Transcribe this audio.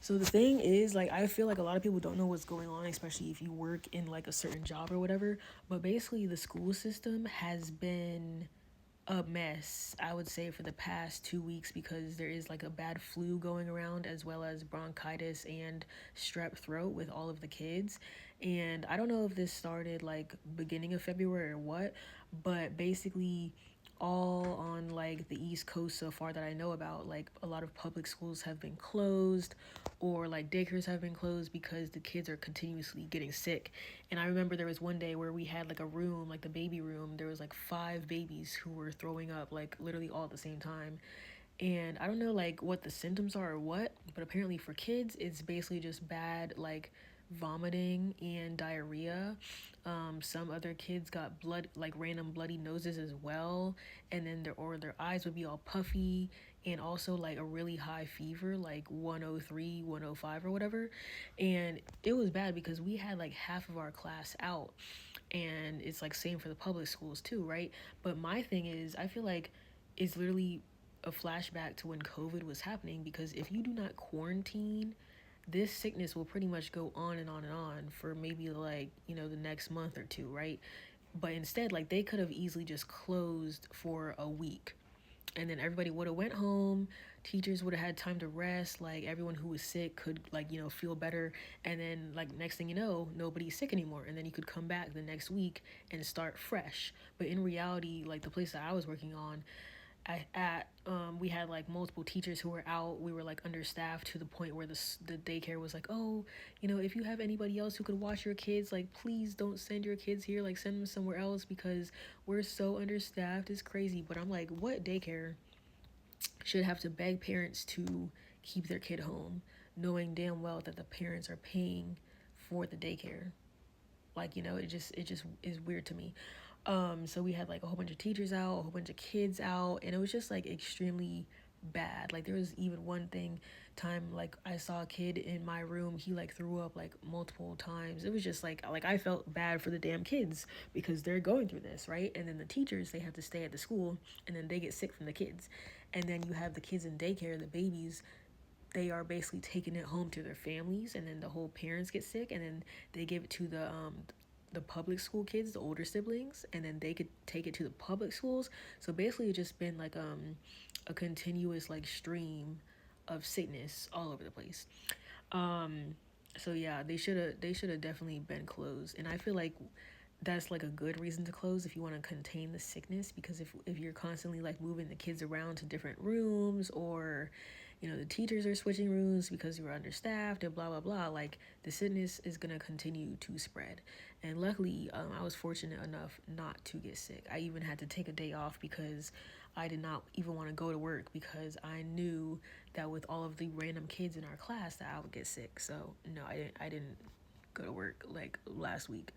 So the thing is, like, I feel like a lot of people don't know what's going on, especially if you work in like a certain job or whatever. But basically, the school system has been a mess, I would say, for the past 2 weeks because there is like a bad flu going around as well as bronchitis and strep throat with all of the kids. And I don't know if this started like beginning of February or what, but basically all on like the East Coast so far that I know about, like a lot of public schools have been closed or like daycares have been closed because the kids are continuously getting sick. And I remember there was one day where we had like a room, like the baby room, there was like five babies who were throwing up like literally all at the same time. And I don't know like what the symptoms are or what, but apparently for kids it's basically just bad like vomiting and diarrhea. Some other kids got blood, like random bloody noses as well, and then their eyes would be all puffy, and also like a really high fever, like 103, 105 or whatever. And it was bad because we had like half of our class out, and it's like same for the public schools too, right? But my thing is, I feel like it's literally a flashback to when COVID was happening, because if you do not quarantine, this sickness will pretty much go on and on and on for maybe like, the next month or two, right? But instead, like they could have easily just closed for a week, and then everybody would have went home. Teachers would have had time to rest, like everyone who was sick could like feel better, and then like next thing you know, nobody's sick anymore, and then you could come back the next week and start fresh. But in reality, like the place that I was working on, we had like multiple teachers who were out. We were like understaffed to the point where the daycare was like, oh, if you have anybody else who could watch your kids, like please don't send your kids here, like send them somewhere else because we're so understaffed. It's crazy. But I'm like, what daycare should have to beg parents to keep their kid home, knowing damn well that the parents are paying for the daycare? Like, it just is weird to me. So we had like a whole bunch of teachers out, a whole bunch of kids out, and it was just like extremely bad. Like there was even one time like I saw a kid in my room, he like threw up like multiple times. It was just like I felt bad for the damn kids because they're going through this, right? And then the teachers, they have to stay at the school, and then they get sick from the kids. And then you have the kids in daycare, the babies, they are basically taking it home to their families, and then the whole parents get sick, and then they give it to the public school kids, the older siblings, and then they could take it to the public schools. So basically it's just been like a continuous like stream of sickness all over the place. um so yeah, they should have definitely been closed, and I feel like that's like a good reason to close if you want to contain the sickness, because if you're constantly like moving the kids around to different rooms, or the teachers are switching rooms because you're understaffed and blah blah blah, like the sickness is going to continue to spread. And luckily, I was fortunate enough not to get sick. I even had to take a day off because I did not even want to go to work, because I knew that with all of the random kids in our class that I would get sick. So no, I didn't go to work like last week.